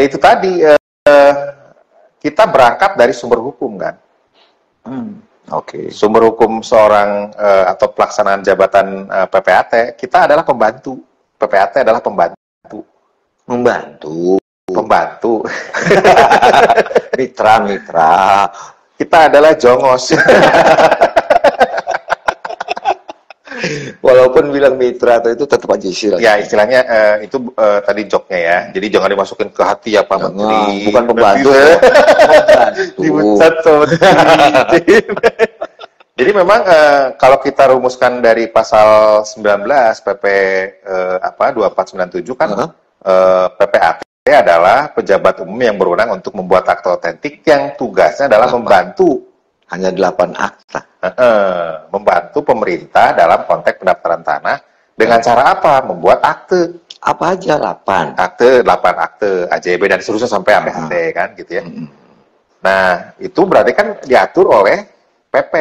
itu tadi, kita berangkat dari sumber hukum kan. Oke. Sumber hukum seorang atau pelaksanaan jabatan PPAT, kita adalah pembantu. PPAT adalah pembantu. Pembantu. Mitra. Kita adalah jongos. Walaupun bilang mitra atau itu tetap aja istilah. Ya istilahnya itu tadi joknya ya. Jadi jangan dimasukin ke hati ya Pak Menteri. Bukan pembantu. Dipecat tuh. Jadi memang kalau kita rumuskan dari pasal 19 PP 2497 kan PPAT adalah pejabat umum yang berwenang untuk membuat akta otentik yang tugasnya adalah membantu. Hanya 8 akta. Membantu pemerintah dalam konteks pendaftaran tanah dengan cara apa? Membuat akte. Apa aja 8? 8 akte, AJB dan seterusnya sampai APHT kan gitu ya. Nah, itu berarti kan diatur oleh PP.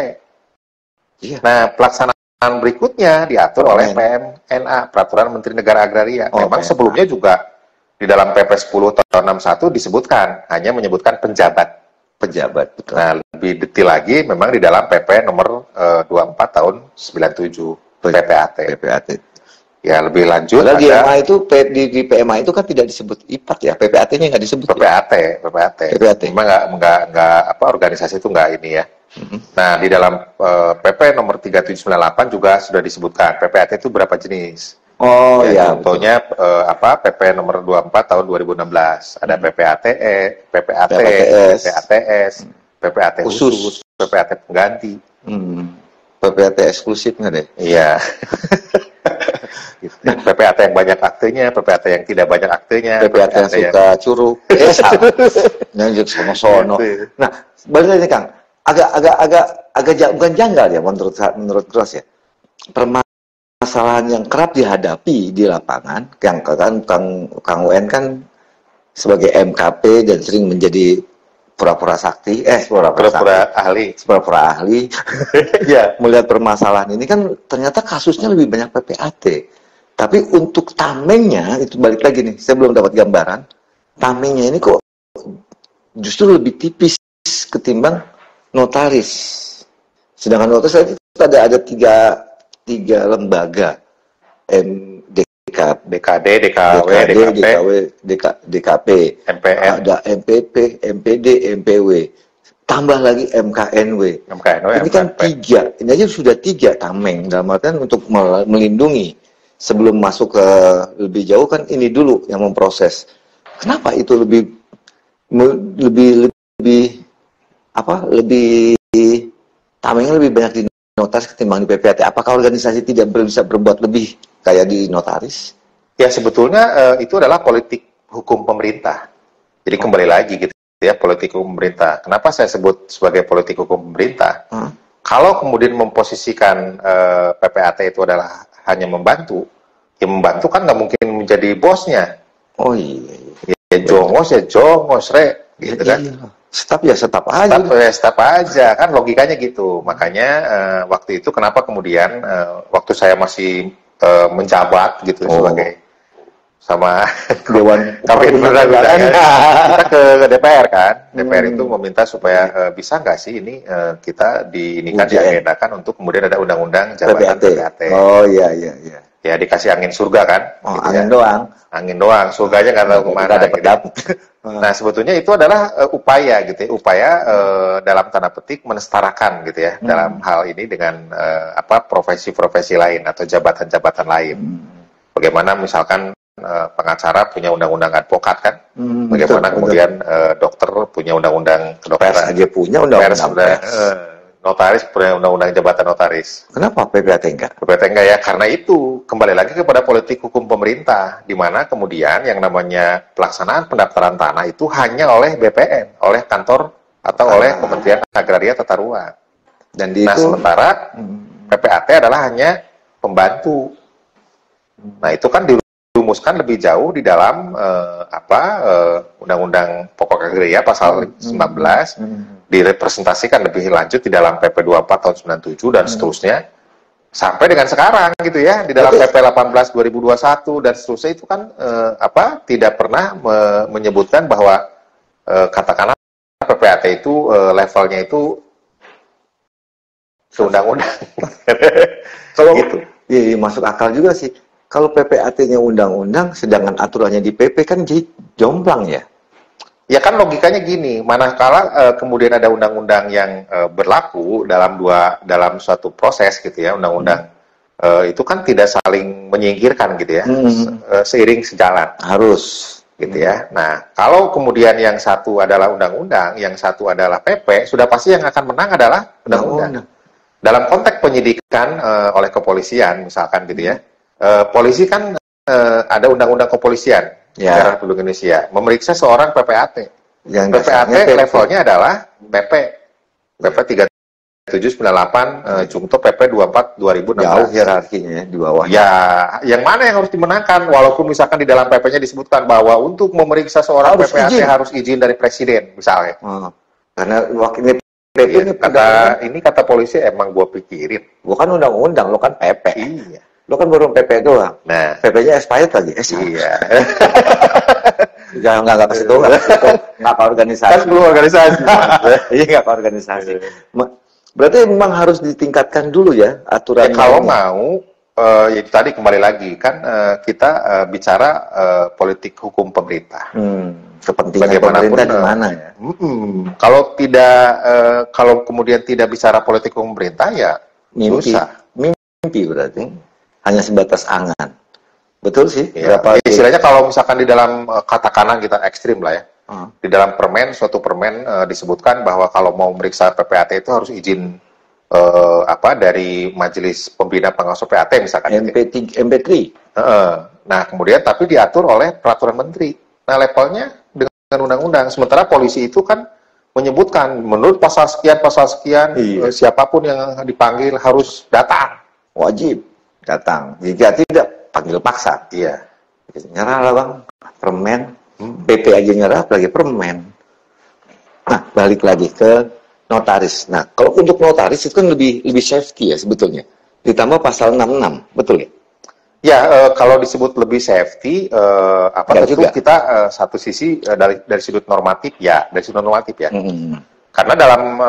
Iya. Nah, pelaksanaan berikutnya diatur oleh PMNA, Peraturan Menteri Negara Agraria. Memang sebelumnya juga di dalam PP 10 tahun 61 disebutkan, hanya menyebutkan pejabat, betul. Nah, lebih detail lagi memang di dalam PP nomor 24 tahun 97 PPAT. Ya, lebih lanjut padahal di PMA itu di PMA itu kan tidak disebut IPAT ya, PPAT-nya nggak disebut. PPAT. Memang nggak organisasi itu nggak ini ya. Nah, di dalam PP nomor 3798 juga sudah disebutkan PPAT itu berapa jenis. Contohnya PP nomor 24 tahun 2016 ada PPATE, PPATS, PPAT khusus, PPAT pengganti. PPAT eksklusif nggak deh? Iya. PPAT yang banyak aktenya, PPAT yang tidak banyak aktenya, PPAT yang suka curug, salah, nyanjuk sono-sono. Nah, balik lagi Kang, agak bukan janggal ya menurut Gross ya. Permasalahan yang kerap dihadapi di lapangan, yang Kang UN kan sebagai MKP dan sering menjadi pura-pura ahli. Ya, melihat permasalahan ini kan ternyata kasusnya lebih banyak PPAT. Tapi untuk tamengnya itu balik lagi nih, saya belum dapat gambaran. Tamengnya ini kok justru lebih tipis ketimbang notaris. Sedangkan notaris itu ada tiga lembaga, BKD, DKW, DKP, MPN, ada MPP, MPD, MPW, tambah lagi MKNW. Ini kan 3, ini aja sudah 3 tameng dalam artian untuk melindungi. Sebelum masuk ke lebih jauh kan ini dulu yang memproses. Kenapa itu lebih tamengnya lebih banyak di notaris ketimbang di PPAT? Apakah organisasi tidak bisa berbuat lebih kayak di notaris? Ya sebetulnya itu adalah politik hukum pemerintah. Jadi kembali lagi gitu ya, politik hukum pemerintah. Kenapa saya sebut sebagai politik hukum pemerintah? Kalau kemudian memposisikan PPAT itu adalah hanya membantu, ya membantu kan nggak mungkin menjadi bosnya. Oh iya. Ya jongos gitu kan. Staf aja kan logikanya gitu. Makanya waktu itu kenapa kemudian waktu saya masih menjabat gitu sebagai sama Dewan KPU kita ke DPR kan. DPR itu meminta supaya bisa nggak sih ini kita diagendakan untuk kemudian ada undang-undang jabatan PPAT. Oh iya. Ya dikasih angin surga kan. Gitu angin doang. Surganya nggak tahu kemana. Gitu. Nah sebetulnya itu adalah upaya gitu ya. Upaya dalam tanda petik mensetarakan gitu ya. Dalam hal ini dengan profesi-profesi lain atau jabatan-jabatan lain. Bagaimana misalkan pengacara punya undang-undang advokat kan, bagaimana kemudian dokter punya undang-undang kedokteran, aja punya undang-undang notaris punya undang-undang jabatan notaris. Kenapa PPAT enggak? PPAT enggak ya karena itu kembali lagi kepada politik hukum pemerintah, di mana kemudian yang namanya pelaksanaan pendaftaran tanah itu hanya oleh BPN, oleh kantor atau oleh Kementerian Agraria Tata Ruang. Dan sementara PPAT adalah hanya pembantu. Nah itu kan dirumuskan lebih jauh di dalam Undang-Undang Pokok Agraria pasal 19 direpresentasikan lebih lanjut di dalam PP 24 tahun 97 dan seterusnya sampai dengan sekarang gitu ya, di dalam PP 18 2021 dan seterusnya itu kan tidak pernah menyebutkan bahwa katakanlah PPAT itu levelnya itu seundang-undang. Kalau gitu. Iya, masuk akal juga sih. Kalau PPAT-nya undang-undang, sedangkan aturannya di PP kan jadi jomplang ya. Ya kan logikanya gini, manakala kemudian ada undang-undang yang berlaku dalam suatu proses gitu ya, undang-undang itu kan tidak saling menyingkirkan gitu ya, seiring sejalan. Harus. Gitu ya. Nah, kalau kemudian yang satu adalah undang-undang, yang satu adalah PP, sudah pasti yang akan menang adalah undang-undang. Dalam konteks penyidikan oleh kepolisian, misalkan gitu ya, polisi kan ada undang-undang kepolisian. Negara Republik Indonesia memeriksa seorang PPAT. Yang PPAT levelnya adalah PP 3798 Jungto PP 24 2016. Jauh hierarkinya ya, di bawah. Ya, yang mana yang harus dimenangkan? Walaupun misalkan di dalam PP-nya disebutkan bahwa untuk memeriksa seorang PPAT harus izin dari presiden, misalnya. Karena wakilnya PP ini kata polisi emang gua pikirin. Gua kan undang-undang, lo kan PP. Iya. Lo kan baru PP doang. Nah, PP-nya expired lagi. Iya. Jangan nggak ke situ, nggak ke organisasi. Kan belum organisasi. Iya, nggak ke organisasi. Berarti memang harus ditingkatkan dulu ya aturan. Ya, kalau mau, ya tadi kembali lagi kan kita bicara politik hukum pemerintah. Kepentingan pemerintah di mana ya? Kalau kemudian tidak bicara politik hukum pemerintah ya mimpi berarti. Hanya sebatas angan. Betul sih. Ya, istilahnya kalau misalkan di dalam katakanlah kita ekstrim lah ya. Di dalam suatu permen disebutkan bahwa kalau mau meriksa PPAT itu harus izin dari Majelis Pembina Pengawas PPAT misalkan. MP3. Nah, kemudian tapi diatur oleh peraturan menteri. Nah, levelnya dengan undang-undang. Sementara polisi itu kan menyebutkan menurut pasal sekian, siapapun yang dipanggil harus datang. Wajib datang. Jika tidak, panggil paksa. Iya. Nyerah lah bang, permen. PP aja nyerah, apalagi permen. Nah, balik lagi ke notaris. Nah, kalau untuk notaris itu kan lebih safety ya sebetulnya. Ditambah pasal 66, betul ya? Ya, kalau disebut lebih safety, tentu juga kita satu sisi dari sudut normatif ya, Karena dalam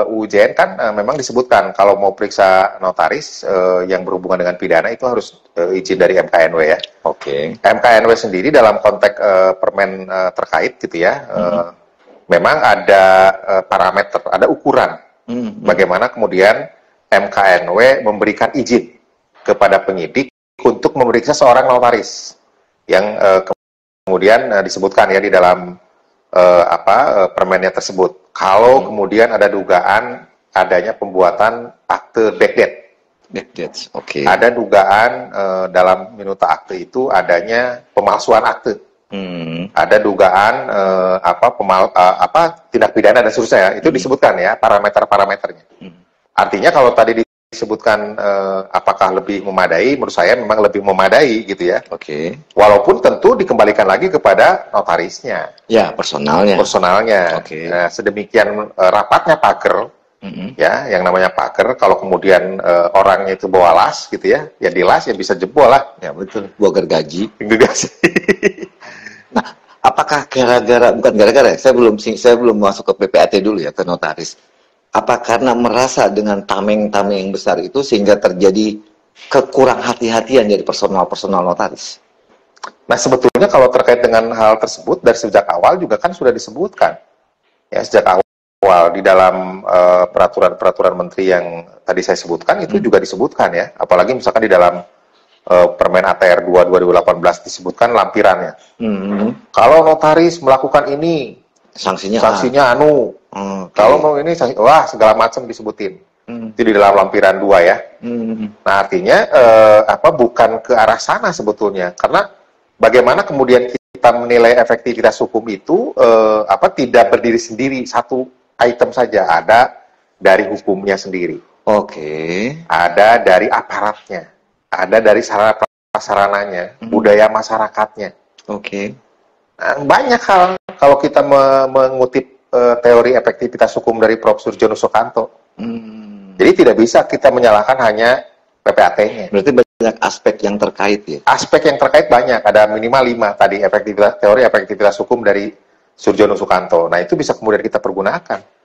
UJN kan memang disebutkan kalau mau periksa notaris yang berhubungan dengan pidana itu harus izin dari MKNW ya. Oke. MKNW sendiri dalam konteks permen terkait gitu ya, memang ada parameter, ada ukuran bagaimana kemudian MKNW memberikan izin kepada penyidik untuk memeriksa seorang notaris yang kemudian disebutkan ya di dalam permennya tersebut. Kalau kemudian ada dugaan adanya pembuatan akte backdate, ada dugaan dalam minuta akte itu adanya pemalsuan akte, ada dugaan tindak pidana dan seterusnya. Itu disebutkan ya parameternya. Artinya kalau tadi disebutkan apakah lebih memadai, menurut saya memang lebih memadai gitu ya. Walaupun tentu dikembalikan lagi kepada notarisnya. Ya, personalnya. Nah, sedemikian rapatnya pager, ya, yang namanya pager. Kalau kemudian orangnya itu bawa las gitu ya, ya di las ya bisa jebol lah. Ya betul, bawa gergaji. Nah, apakah bukan gara-gara? Saya belum masuk ke PPAT dulu ya, ke notaris. Apa karena merasa dengan tameng-tameng yang besar itu sehingga terjadi kekurang hati-hatian dari personal notaris? Nah, sebetulnya kalau terkait dengan hal tersebut dari sejak awal juga kan sudah disebutkan. Ya, sejak awal di dalam peraturan menteri yang tadi saya sebutkan itu juga disebutkan ya. Apalagi misalkan di dalam Permen ATR 2 2018 disebutkan lampirannya. Kalau notaris melakukan ini sanksinya kalau mau ini segala macam disebutin. Itu di dalam lampiran 2 ya. Nah, artinya bukan ke arah sana sebetulnya. Karena bagaimana kemudian kita menilai efektivitas hukum itu tidak berdiri sendiri satu item saja, ada dari hukumnya sendiri. Ada dari aparatnya, ada dari sarana prasarananya, budaya masyarakatnya. Nah, banyak hal kalau kita mengutip teori efektivitas hukum dari Prof. Surjono Sukanto. Jadi tidak bisa kita menyalahkan hanya PPAT-nya. Berarti banyak aspek yang terkait ya. Aspek yang terkait banyak, ada minimal 5 tadi teori efektivitas hukum dari Surjono Sukanto. Nah, itu bisa kemudian kita pergunakan.